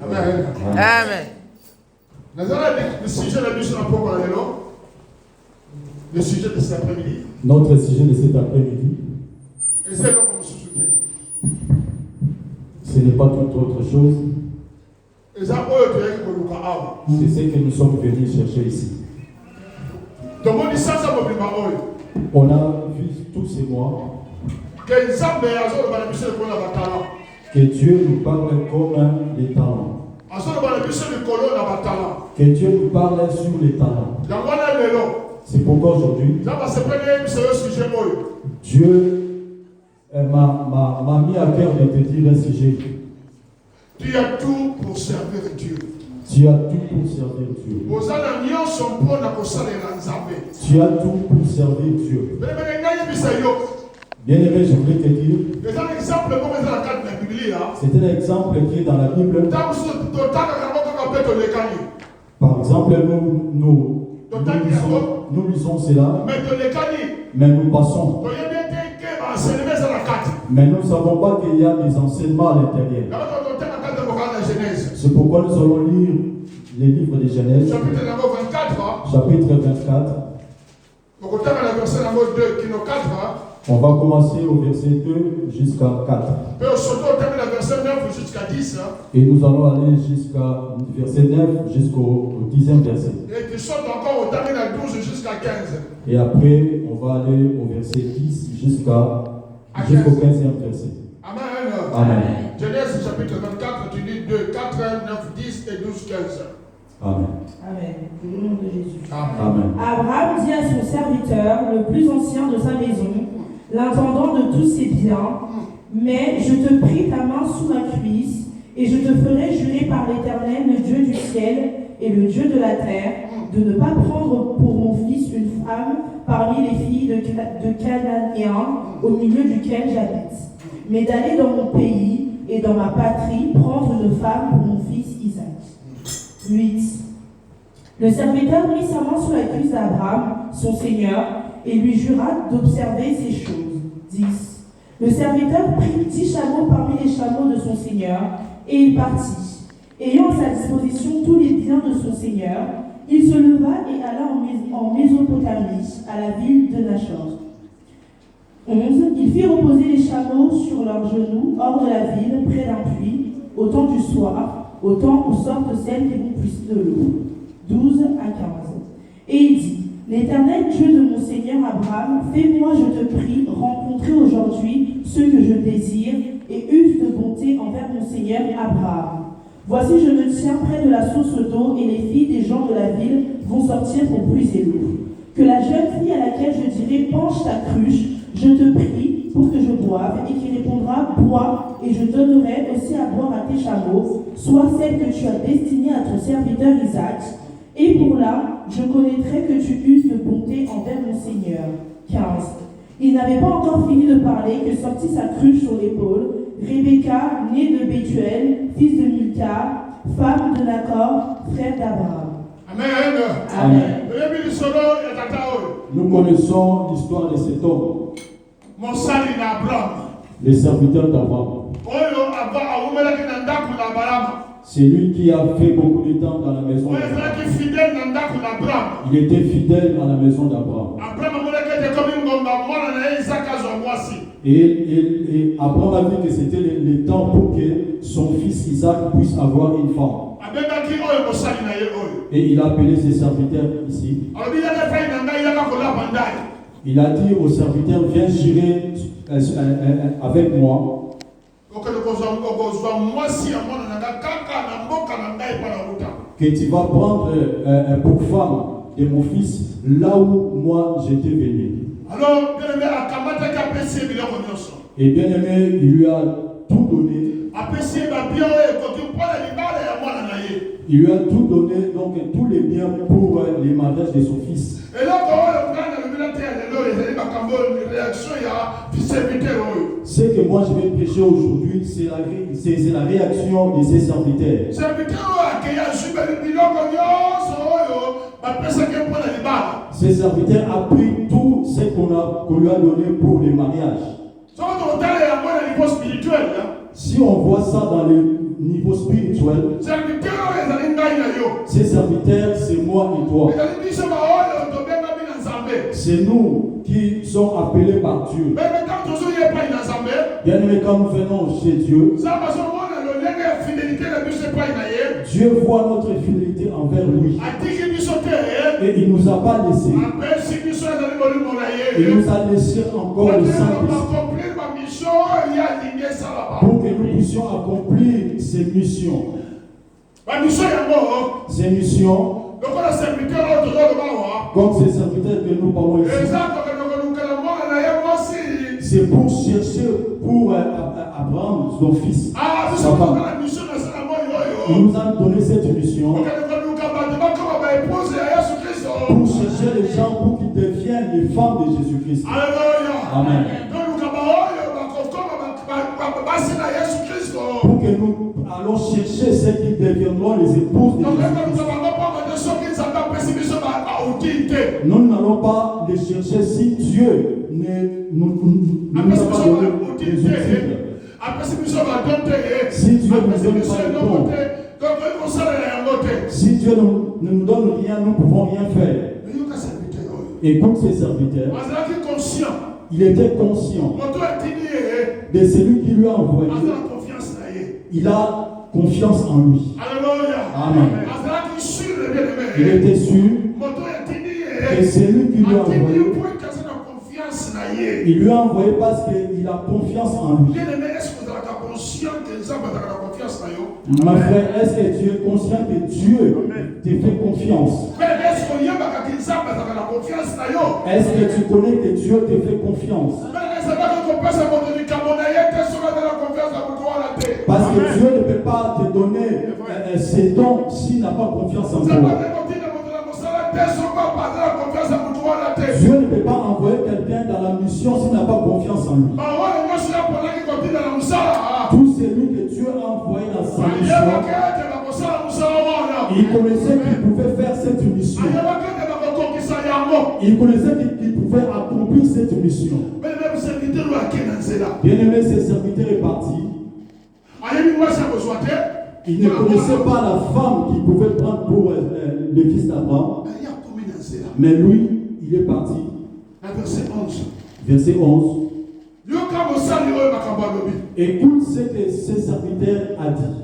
Amen. Amen. Le sujet de la mission le sujet de cet après-midi. Notre sujet de cet après-midi, ce n'est pas toute autre chose. C'est ce que nous sommes venus chercher ici. On a vu tous ces mois que Dieu nous parle comme les talents. Que Dieu nous parle sur les talents. C'est pourquoi aujourd'hui, Dieu m'a mis à cœur de te dire un sujet. Tu as tout pour servir Dieu. Tu as tout pour servir Dieu. Tu as tout pour servir Dieu. Bien aimé, je voulais te dire, c'est un exemple qui est dans la Bible. Par exemple, nous lisons cela, mais nous passons. Mais nous ne savons pas qu'il y a des enseignements à l'intérieur. C'est pourquoi nous allons lire les livres de Genèse, chapitre 24. On va commencer au verset 2 jusqu'à 4. Et nous allons aller jusqu'à verset 9 jusqu'au 10e verset. Et après, on va aller au verset 10 jusqu'au 15e verset. Amen. Amen. Genèse chapitre 24, tu lis 2, 4, 9, 10 et 12, 15. Amen. Amen. Au nom de Jésus. Amen. Abraham dit à son serviteur, le plus ancien de sa maison, l'intendant de tous ses biens, mais je te prie ta main sous ma cuisse, et je te ferai jurer par l'Éternel, le Dieu du ciel et le Dieu de la terre, de ne pas prendre pour mon fils une femme parmi les filles de Cananéens, au milieu duquel j'habite, mais d'aller dans mon pays et dans ma patrie prendre une femme pour mon fils Isaac. 8. Le serviteur mit sa main sur la cuisse d'Abraham, son seigneur, et lui jura d'observer ces choses. 10. Le serviteur prit 10 chameaux parmi les chameaux de son seigneur, et il partit. Ayant à sa disposition tous les biens de son seigneur, il se leva et alla en Mésopotamie, à la ville de Nachor. 11. Il fit reposer les chameaux sur leurs genoux, hors de la ville, près d'un puits, au temps du soir, au temps où sortent celles qui vont puiser de l'eau. 12 à 15. Et il dit, l'Éternel Dieu de mon Seigneur Abraham, fais-moi, je te prie, rencontrer aujourd'hui ceux que je désire, et use de bonté envers mon Seigneur Abraham. Voici, je me tiens près de la source d'eau, et les filles des gens de la ville vont sortir pour puiser l'eau. Que la jeune fille à laquelle je dirai, penche ta cruche, je te prie pour que je boive, et qui répondra, bois, et je donnerai aussi à boire à tes chameaux, soit celle que tu as destinée à ton serviteur Isaac. Et pour là, je connaîtrai que tu uses de bonté envers mon Seigneur. 15. Il n'avait pas encore fini de parler que sortit sa cruche sur l'épaule, Rebecca, née de Bethuel, fils de Milka, femme de Nacor, frère d'Abraham. Amen. Amen. Nous connaissons l'histoire de cet homme, le serviteur d'Abraham. C'est lui qui a fait beaucoup de temps dans la maison d'Abraham. Il était fidèle à la maison d'Abraham. Et Abraham a vu que c'était le temps pour que son fils Isaac puisse avoir une femme. Et il a appelé ses serviteurs ici. Il a dit aux serviteurs, viens jurer avec moi. Que tu vas prendre pour femme de mon fils là où moi j'étais venu. Et bien aimé, il lui a tout donné. Il lui a tout donné, donc tous les biens pour les mariages de son fils. Ce que moi je vais prêcher aujourd'hui, c'est la réaction de ses serviteurs. Ses serviteurs a pris tout ce qu'on lui a donné pour les mariages. Si on voit ça dans le niveau spirituel, ces serviteurs, c'est moi et toi. C'est nous qui sommes appelés par Dieu. Bien aimé, quand nous venons chez Dieu, Dieu voit notre fidélité envers lui. Et il ne nous a pas laissé. Il nous a laissé encore le Saint-Esprit pour que nous puissions accomplir ces missions. Ces missions, comme ces serviteurs que nous parlons ici, c'est pour chercher pour Abraham, son fils. Il nous a donné cette mission pour chercher les gens pour qu'ils deviennent les femmes de Jésus-Christ. Amen. Pour que nous allons chercher ceux qui deviendront les épouses de Jésus-Christ. Nous n'allons pas les chercher si Dieu ne nous a pas donné les outils. Si Dieu ne nous donne pas le don, si Dieu ne nous donne rien, nous ne pouvons rien faire. Écoute ses serviteurs. Il était conscient de celui qui lui a envoyé. Il a confiance en lui. Amen. Il était sûr que celui qui lui a envoyé, il lui a envoyé parce qu'il a confiance en lui. Ma frère, est-ce que tu es conscient que Dieu te fait confiance? Est-ce que tu connais que Dieu te fait confiance? Parce que Dieu ne peut pas te donner ses dons s'il n'a pas confiance en toi. Dieu ne peut pas envoyer quelqu'un dans la mission s'il n'a pas confiance en lui. Tout celui que Dieu a envoyé dans sa mission, il connaissait qu'il pouvait faire cette mission. Il connaissait qu'il pouvait accomplir cette mission. Bien aimé, ses serviteurs est parti. Il ne connaissait pas la femme qu'il pouvait prendre pour le fils d'Abraham. Mais lui, il est parti. Verset 11. Écoute ce que ce serviteur a dit.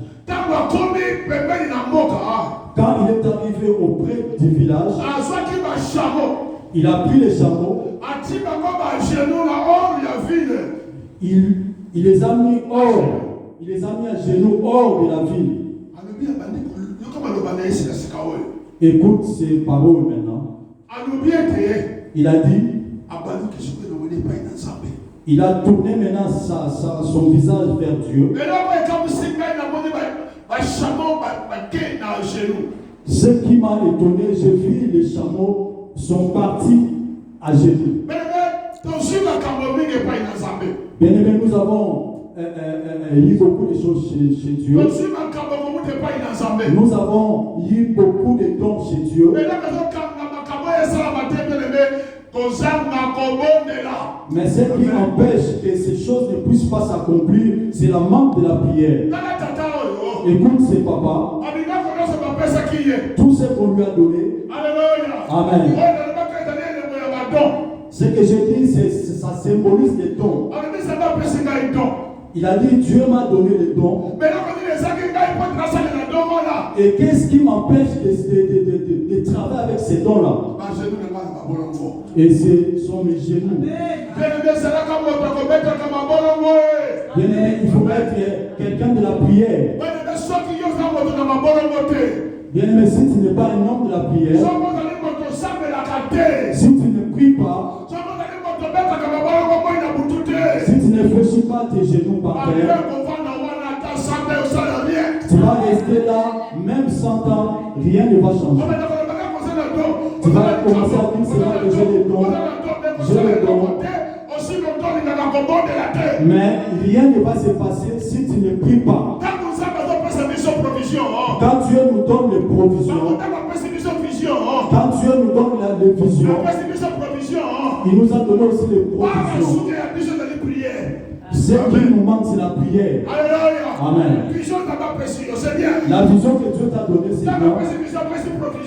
Quand il est arrivé auprès du village, il a pris les chameaux. Il les a mis hors. Il les a mis à genoux hors de la ville. Écoute ces paroles maintenant. Il a dit, il a tourné maintenant son visage vers Dieu. Ce qui m'a étonné, j'ai vu les chameaux sont partis à genoux. Bien aimé, nous avons lu beaucoup de choses chez Dieu. Nous avons lu beaucoup de dons chez Dieu. Mais ce qui empêche que ces choses ne puissent pas s'accomplir, c'est la manque de la prière. Écoute ces papas. Tout ce qu'on lui a donné. Amen. Ce que je dis, ça symbolise les dons. Il a dit, Dieu m'a donné les dons. Et qu'est-ce qui m'empêche de travailler avec ces dons-là? Et ce sont mes genoux. Bien aimé, il faut être quelqu'un de la prière. Bien aimé, si tu n'es pas un homme de la prière, si tu ne pries pas, si tu ne fléchis pas tes genoux par terre, tu vas rester là, même 100 ans, rien ne va changer. Tu vas commencer à dire, c'est là que j'ai les dons, mais rien ne va se passer si tu ne pries pas. Quand Dieu nous donne les provisions, quand Dieu nous donne les visions, il nous a donné aussi les provisions. Ce qui nous manque, c'est la prière. Alléluia. Amen. La vision que Dieu t'a donnée, c'est bon.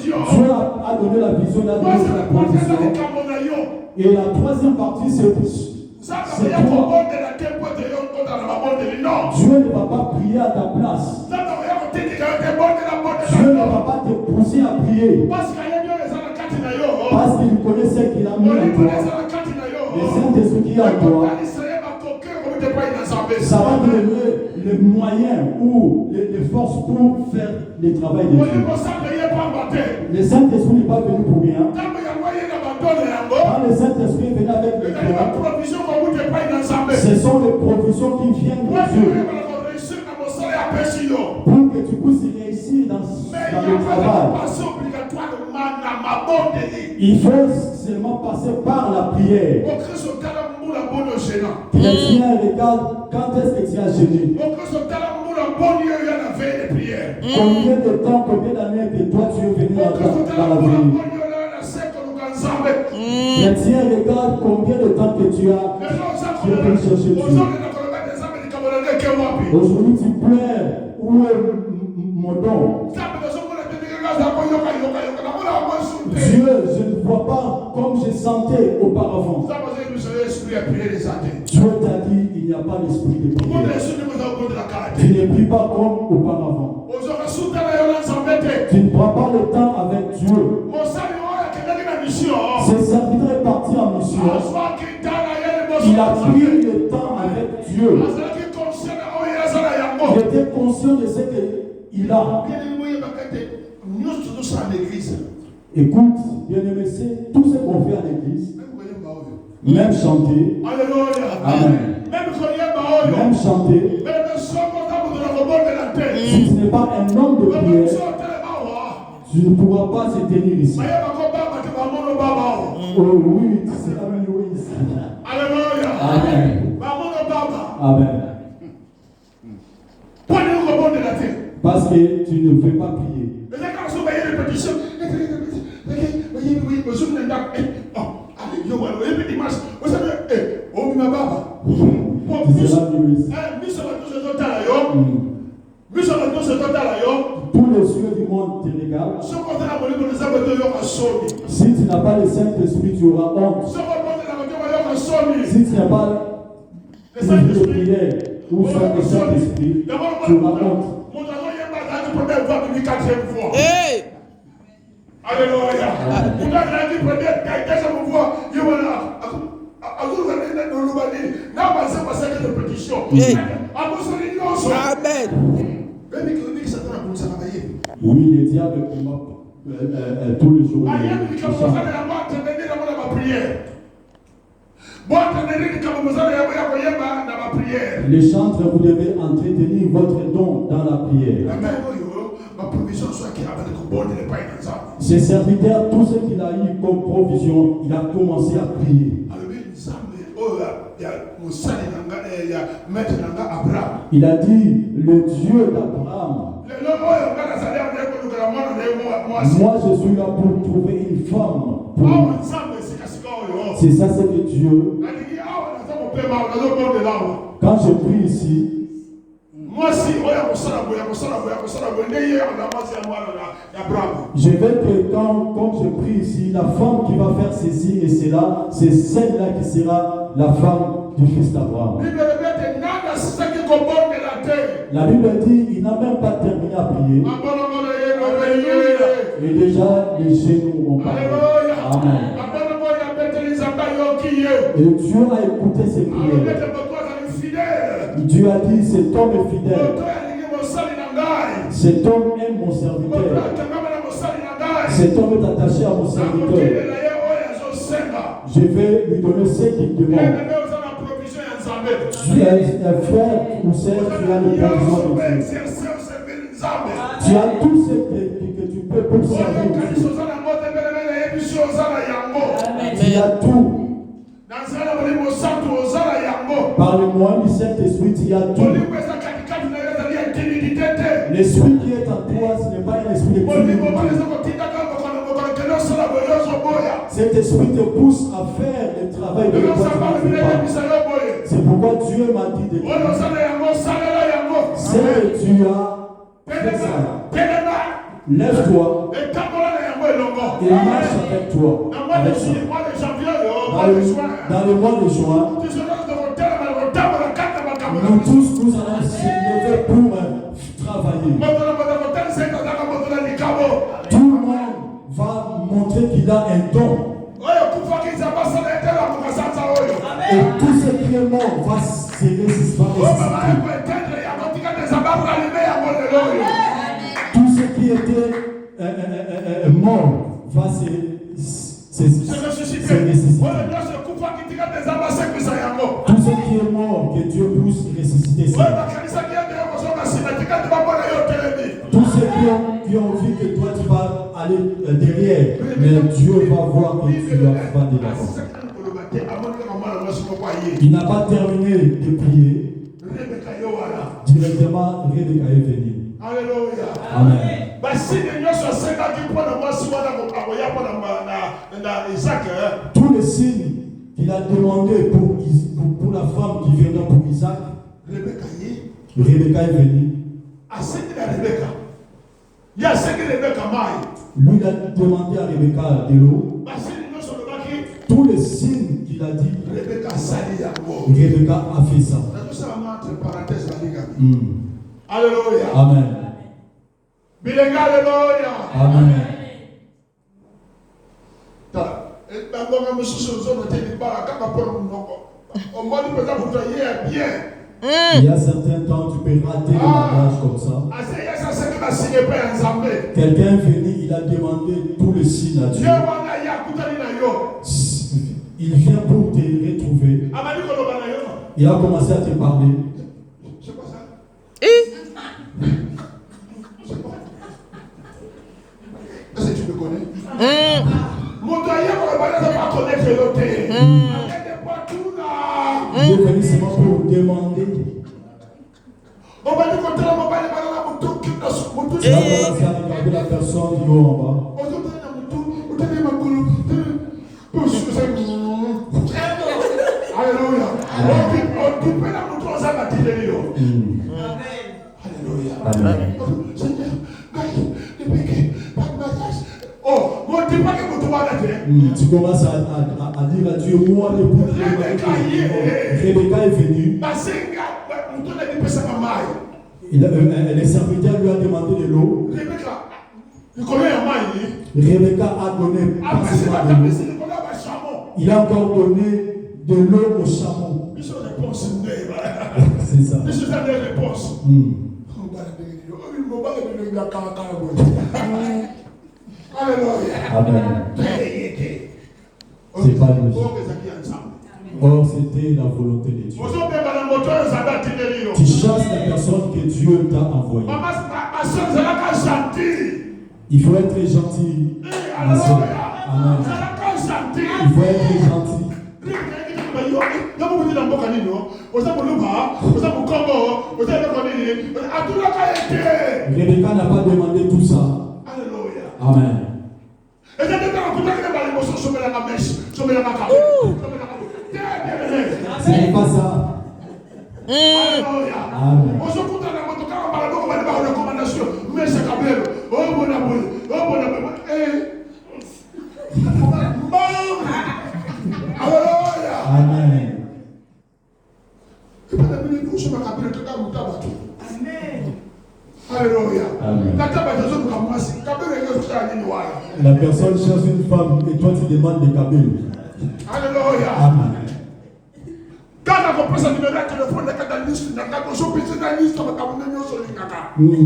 Dieu a donné la vision, il a donné la provision. Et la troisième partie, c'est toi. Dieu ne va pas prier à ta place. Dieu ne va pas te pousser à prier. Parce qu'il connaît ce qu'il a mis en toi. Le Saint-Esprit qui est en toi, ça va te donner les moyens ou les forces pour faire le travail de Dieu. Le Saint-Esprit n'est pas venu pour rien. Quand le Saint-Esprit est venu avec le cœur, ce sont les provisions qui viennent de Dieu pour que tu puisses réussir dans le travail. Il faut seulement passer par la prière. Chrétien, regarde quand est-ce que tu as gêné. Combien de temps, combien d'années que toi tu es venu dans la vie. Chrétien, regarde combien de temps que tu es venu chercher Dieu. Aujourd'hui tu pleures. Où est mon don? Dieu, je ne vois pas comme je sentais auparavant. Dieu t'a dit, il n'y a pas l'esprit de prière. Tu ne pries pas comme auparavant. Tu ne prends pas le temps avec Dieu. Ce serviteur est parti en mission. Il a pris le temps avec Dieu. Il était conscient de ce qu'il a. Écoute, bien-aimé, c'est tout ce qu'on fait à l'église. Même chanter. Amen. Même chanter. Si tu n'es pas un homme de prière, tu ne pourras pas se tenir ici. Oh oui, tu seras loué ici. Amen. Amen. Parce que tu ne veux pas prier. Tous les cieux du monde te regardent. Si tu n'as pas le Saint-Esprit, tu auras honte. Si tu n'as pas l'esprit de prière ou sur le Saint-Esprit, tu auras honte. Hey! Alléluia. Amen. Oui, le diable combat tous les jours. Les chantres, vous devez entretenir votre don dans la prière. Ces serviteurs, tout ce qu'il a eu comme provision, il a commencé à prier. Il a dit, le Dieu d'Abraham. Moi, je suis là pour trouver une femme. C'est ça, c'est le Dieu. Quand je prie ici, je veux que quand je prie ici, la femme qui va faire ceci et cela, c'est celle-là qui sera la femme du fils d'Abraham. La Bible dit, il n'a même pas terminé à prier. Et déjà, les genoux ont parlé. Amen. Et Dieu a écouté ses prières. Dieu a dit, cet homme est fidèle. Cet homme aime mon serviteur. Cet homme est attaché à mon serviteur. Je vais lui donner ce qu'il demande. Tu es un frère ou sœur, tu as le besoin de Dieu. Tu as tout ce que tu peux pour servir Dieu. Tu as tout. Par le moyen du Saint-Esprit, il y a tout. L'esprit qui est en toi, ce n'est pas un esprit de timidité. Cet esprit te pousse à faire le travail de toi. C'est pourquoi Dieu m'a dit de dire. C'est que tu as fait ça. Lève-toi et marche avec toi. Avec ça. Dans le mois de juin, nous tous nous allons se lever pour travailler. Tout le monde va montrer qu'il a un don. Et tout ce qui est mort va se ressusciter. Tout ce qui était mort va se ressusciter. Tout ce qui est mort, que Dieu puisse ressusciter. Tous ceux qui ont vu que toi tu vas aller derrière, mais Dieu va voir que tu vas de l'avant. Il n'a pas terminé de prier. Directement, Rebecca est venue. Alléluia. Amen. Tous les signes qu'il a demandé pour la femme qui viendra pour Isaac, Rebecca est venue. Lui, il a demandé à Rebecca de l'eau. Tous les signes qu'il a dit, Rebecca a fait ça. Alléluia. Amen. Alléluia. Amen. Il y a certains temps, tu peux rater le mariage comme ça. Quelqu'un est venu, il a demandé tous les signes à Dieu. Il vient pour te retrouver. Il a commencé à te parler. C'est quoi ça? Est-ce que tu me connais? Mon doyen, on va pas connaître l'autre. Il est venu seulement pour demander. On va lui conter la mobile, Il a commencé à regarder la personne du haut en bas. Alléluia. Alléluia. Oh, tu commences à dire à Dieu, moi, le pour Rebecca est venue. Le serviteur lui a demandé de l'eau. Rebecca a donné pas seulement de l'eau. Il a encore donné de l'eau au chameau. C'est ça. Amen. C'est pas logique. Or, c'était la volonté de Dieu. Tu chasses la personne que Dieu t'a envoyée. Il faut être gentil. Ma soeur. Amen. Il faut être gentil. Rebecca n'a pas demandé tout ça. Amen. Ce n'est pas ça. Amen. Amen. Alléluia. Amen. La personne cherche une femme et toi tu demandes des cabines. Alléluia. Amen.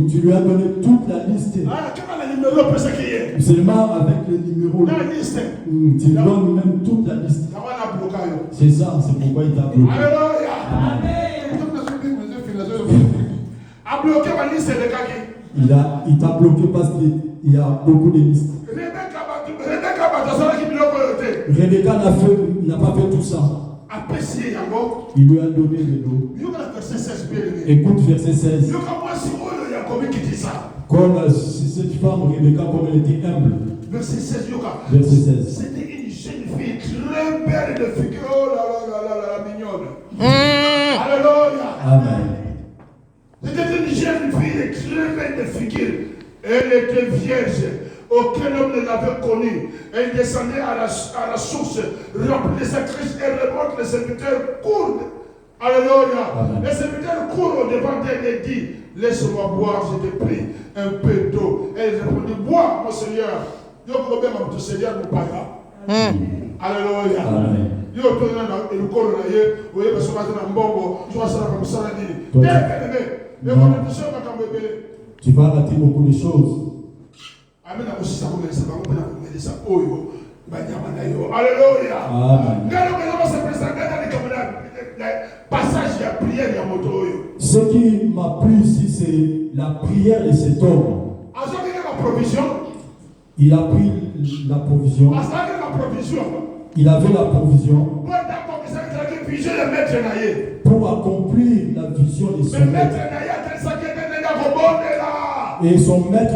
Tu lui as donné toute la liste. Seulement avec les numéros. Tu lui donnes même toute la liste. C'est ça, c'est pourquoi il t'a bloqué. Alléluia. Il t'a bloqué parce qu'il y a beaucoup de listes. Rebecca n'a pas fait tout ça. Il lui a donné de l'eau. Écoute verset 16. Comme cette femme, Rebecca, comme elle était humble. Verset 16. Verset 16. C'était une fille très belle de figure. Oh là là là là, mignonne. Alléluia. Amen. C'était une jeune fille très belle de figure. Elle était vierge. Aucun homme ne l'avait connue. Elle descendait à la source, remplie de sacrifices et remonte, les serviteurs courent. Alléluia. Amen. Les serviteurs courent au-devant d'elle et disent, laisse-moi boire, je te prie, un peu d'eau. Elle répondit, bois, mon Seigneur. Yo problème avec ton Seigneur, mon Père. Alléluia. Amen. Yo tourne dans le corps là, vous voyez, parce que je suis dans Mbongo, je suis dans comme ça, tu vas rater beaucoup de choses. Alléluia. Ce qui m'a plu ici, c'est la prière de cet homme. Il a pris la provision. Il avait la provision pour accomplir la vision de son maître. Et son maître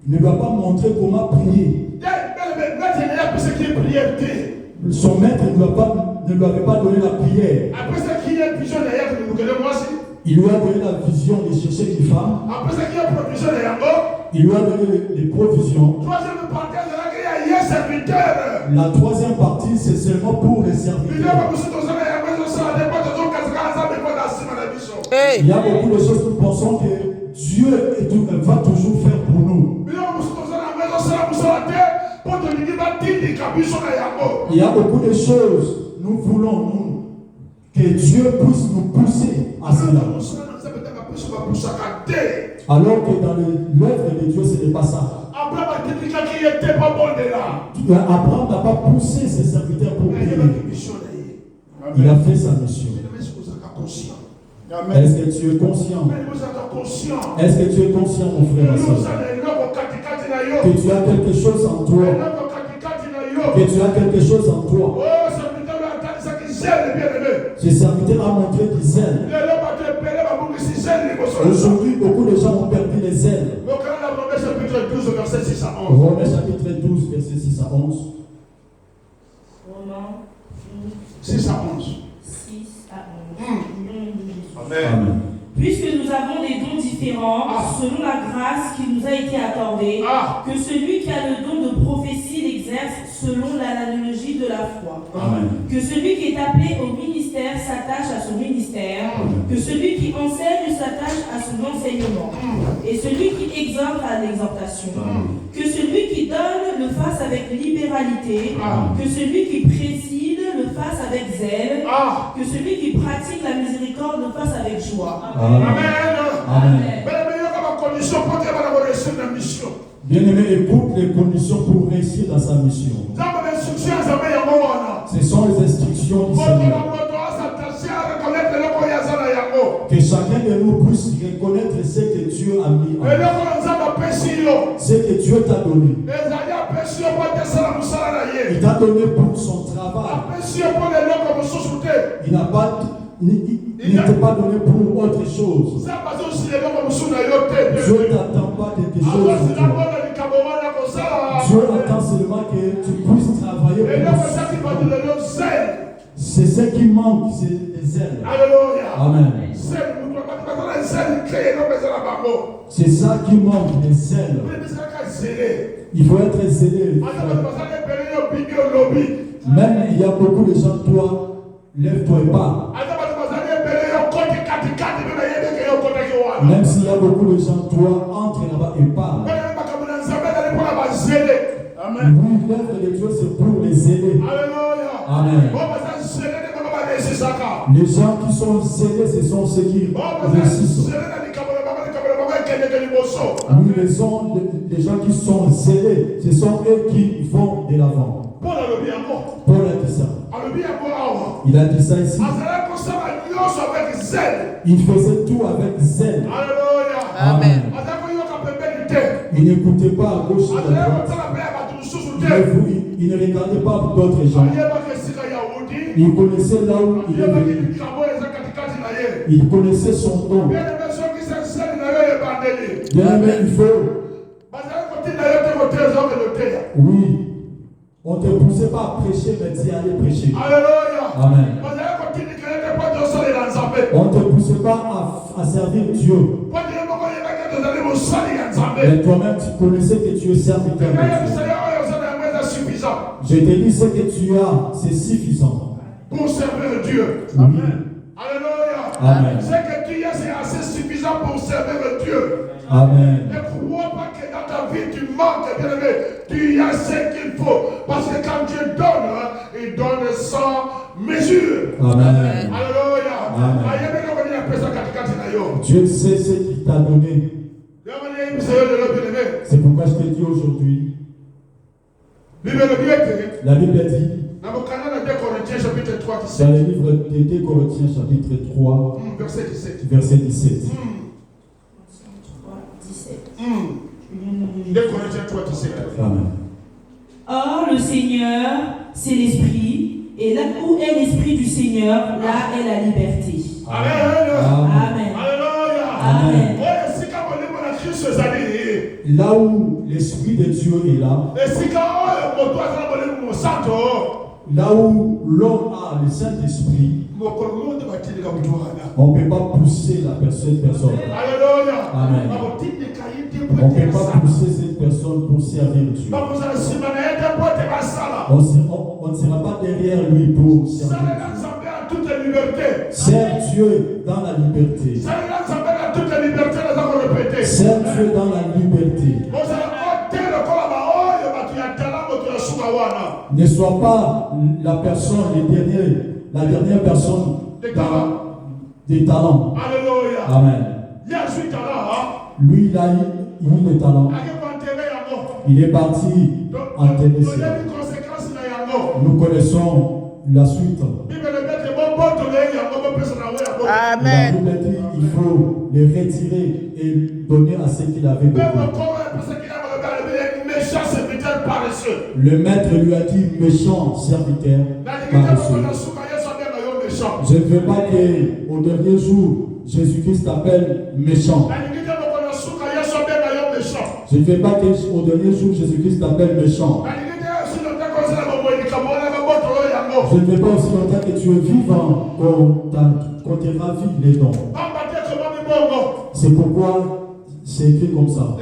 ne lui a pas montré comment prier. Son maître ne lui avait pas donné la prière. Il lui a donné la vision de chercher une femme. Il lui a donné les provisions. La troisième partie, c'est seulement pour les serviteurs. Il y a beaucoup de choses que nous pensons que Dieu va toujours faire pour nous. Il y a beaucoup de choses, nous voulons que Dieu puisse nous pousser à cela. Alors que dans l'œuvre de Dieu, ce n'est pas ça. Abraham n'a pas poussé ses serviteurs pour prier. Il a fait sa mission. Est-ce que tu es conscient? Est-ce que tu es conscient, mon frère et soeur, que tu as quelque chose en toi? Que tu as quelque chose en toi. Ce serviteur a montré qu'ils aiment. Aujourd'hui, beaucoup de gens ont perdu les ailes. Romains chapitre 12, verset 6 à 11. Romains 6 à 11. 6 à 11. Amen. Puisque nous avons des dons différents, selon la grâce qui nous a été accordée, que celui qui a le don de prophétie l'exerce selon l'analogie de la foi. Amen. Que celui qui est appelé au ministère s'attache à son ministère, que celui qui enseigne s'attache à son enseignement, et celui qui exhorte à l'exhortation, que celui qui donne le fasse avec libéralité, que celui qui préside le fasse avec zèle, que celui qui pratique la miséricorde le fasse avec joie. Amen. Amen. Bien-aimé, écoute les conditions pour réussir dans sa mission. Ce sont les instructions du Seigneur. Que chacun de nous puisse reconnaître ce que Dieu a mis en nous. Ce que Dieu t'a donné. Il t'a donné pour son travail. Il ne t'a pas donné pour autre chose. Dieu n'attend pas quelque chose de toi. Dieu attend seulement que tu puisses travailler pour lui. C'est ce qui manque, c'est les ailes. Amen. C'est ça qui manque, les ailes. Il faut être zélé. Même il y a beaucoup de gens, toi, lève-toi et parle. Même s'il y a beaucoup de gens, toi, entre là-bas et parle. Oui, l'œuvre de Dieu, c'est pour les aider. Amen. Les gens qui sont zélés, ce sont ceux qui réussissent. Oui, les gens qui sont zélés, ce sont eux qui vont de l'avant. Paul a dit ça. Il a dit ça ici. Il faisait tout avec zèle. Amen. Il n'écoutait pas à gauche et à droite. Il ne regardait pas d'autres gens. Il connaissait là où il est venu. Il connaissait son nom. Bien aimé, il faut. Oui. On ne te poussait pas à prêcher, mais dis allez prêcher. Alléluia. Amen. On ne te poussait pas à servir Dieu. Mais toi-même, tu connaissais que tu es serviteur de Dieu. Je te dis ce que tu as, c'est suffisant. Pour servir Dieu. Amen. Alléluia. Amen. Ce que tu as, c'est assez suffisant pour servir Dieu. Amen. Ne crois pas que dans ta vie tu manques, bien aimé. Tu as ce qu'il faut. Parce que quand Dieu donne, il donne sans mesure. Amen. Alléluia. Amen. Dieu sait ce qu'il t'a donné. C'est pourquoi je te dis aujourd'hui. La Bible dit dans le livre de 2 Corinthiens chapitre 3 verset 17. 2 Corinthiens 3, 17. Amen. Or, le Seigneur, c'est l'Esprit, et là où est l'Esprit du Seigneur, là est la liberté. Amen. Amen. Amen. Amen. Là où l'Esprit de Dieu est là, là où l'homme a le Saint-Esprit, on ne peut pas pousser la personne. Amen. On ne peut pas pousser cette personne pour servir Dieu. On ne sera pas derrière lui pour servir Dieu. Sers Dieu dans la liberté. Sers Dieu dans la liberté. Ne sois pas la personne, la dernière personne des talents. Amen. Lui, il a eu des talents. Il est parti enterrer cela. Nous connaissons la suite. Amen. La Bible dit il faut les retirer et donner à ceux qui l'avaient besoin. Le maître lui a dit méchant serviteur paresseux. Je ne veux pas qu'au dernier jour Jésus-Christ t'appelle méchant. Je ne veux pas qu'au dernier jour Jésus-Christ t'appelle méchant. Je ne veux pas aussi longtemps que tu es vivant qu'on te ravit les dons. C'est pourquoi c'est écrit comme ça.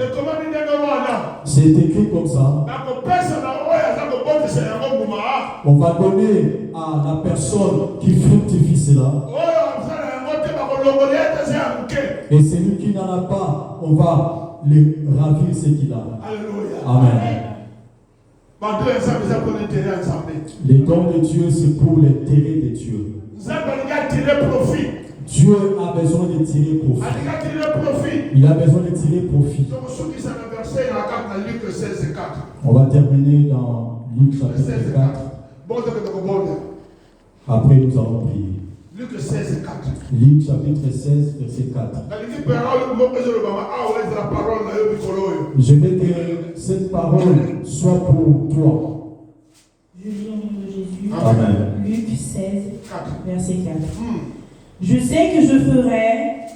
C'est écrit comme ça. On va donner à la personne qui fructifie cela. Et celui qui n'en a pas, on va les ravir ce qu'il a. Amen. Les dons de Dieu, c'est pour l'intérêt de Dieu. Dieu a besoin de tirer profit. Il a besoin de tirer profit. On va terminer dans Luc chapitre 4. Après, nous allons prier. Luc 16, 4. Luc chapitre 16, verset 4. Je veux que cette parole soit pour toi. Je lis au nom de Jésus. Amen. Luc 16, verset 4. Je sais que je ferai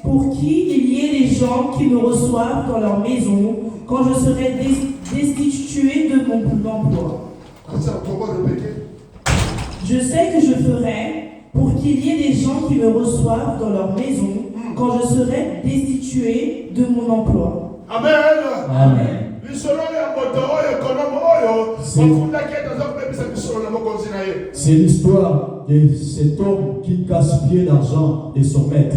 pour qu'il y ait des gens qui me reçoivent dans leur maison quand je serai destitué de mon emploi. Je sais que je ferai pour qu'il y ait des gens qui me reçoivent dans leur maison quand je serai destitué de mon emploi. Amen. Amen. C'est l'histoire de cet homme qui gaspillait l'argent de son maître.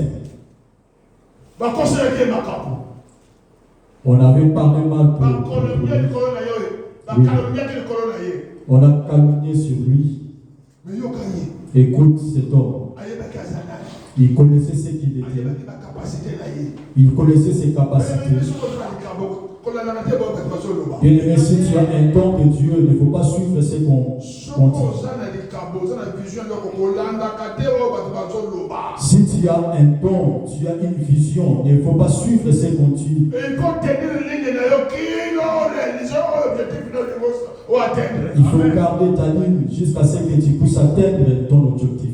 On avait parlé mal pour lui. Oui. On a calomnié sur lui. Écoute cet homme. Il connaissait ce qu'il était. Il connaissait ses capacités. Bien aimé, si tu as un don de Dieu, il ne faut pas suivre ce qu'on dit. Si tu as un don, tu as une vision, il ne faut pas suivre ce qu'on dit. Il faut garder ta ligne jusqu'à ce que tu puisses atteindre ton objectif.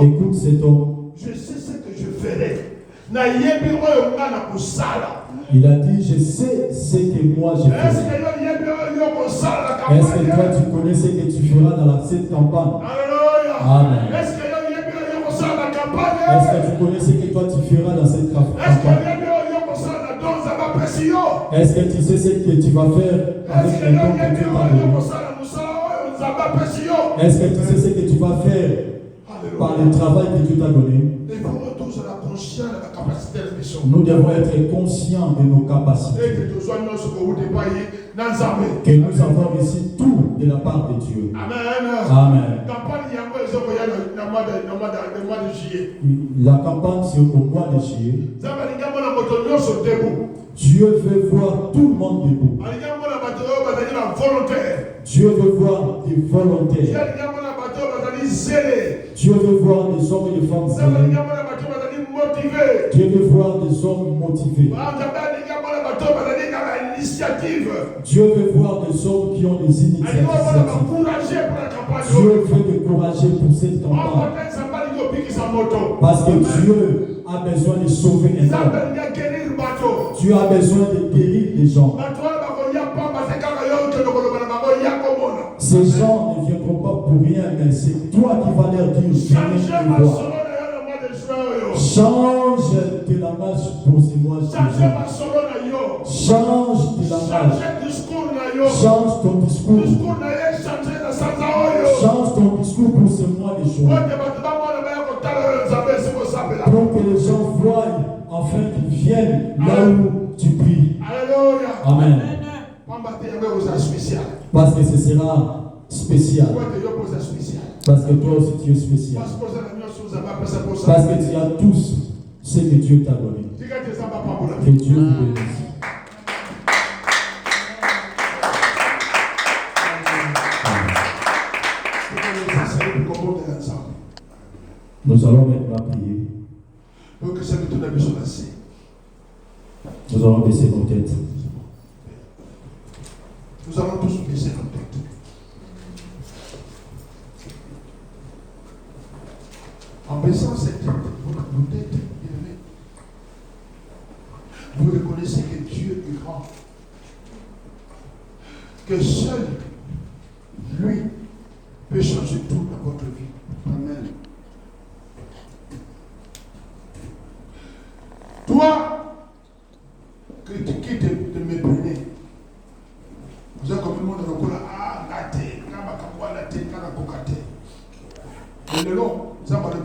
Écoute cet homme. Je sais ce que je ferai. Il a dit, je sais ce que moi je ferai. Est-ce que toi tu connais ce que tu feras dans cette campagne? Amen. Est-ce que tu connais ce que toi tu feras dans cette campagne? Est-ce que tu sais ce que tu vas faire avec le don que Dieu t'a donné? Est-ce que tu sais ce que tu vas faire par le travail que Dieu t'a donné? Nous devons être conscients de nos capacités. Que nous avons reçu tout de la part de Dieu. Amen. La campagne c'est au mois de juillet. Dieu veut voir tout le monde debout. Dieu veut voir des volontaires. Dieu veut voir des hommes et des femmes zélés. Dieu veut voir des hommes motivés. Dieu veut voir des hommes qui ont des initiatives. Dieu veut décourager pour cette campagne. Parce que Dieu a besoin de sauver les hommes. Dieu a besoin de guérir les gens. Ces gens ne viendront pas pour rien, mais c'est toi qui vas leur dire, venez me voir. Change de langage pour ces mois. Change de langage. Change ton discours. Change ton discours pour ce mois de juin. Pour que les gens voient, enfin qu'ils viennent là où tu pries. Amen. Parce que ce sera spécial. Parce que toi aussi tu es spécial. Parce que tu as tous ce que Dieu t'a donné. Que Dieu vous bénisse. Nous allons maintenant prier. Nous allons baisser nos têtes. Nous allons tous baisser nos têtes. En baissant cette tête, votre tête élevée, vous reconnaissez que Dieu est grand. Que seul lui peut changer tout dans votre vie. Amen. Toi, qui te méprenais, vous avez comme le monde recours à la tête, mais le long,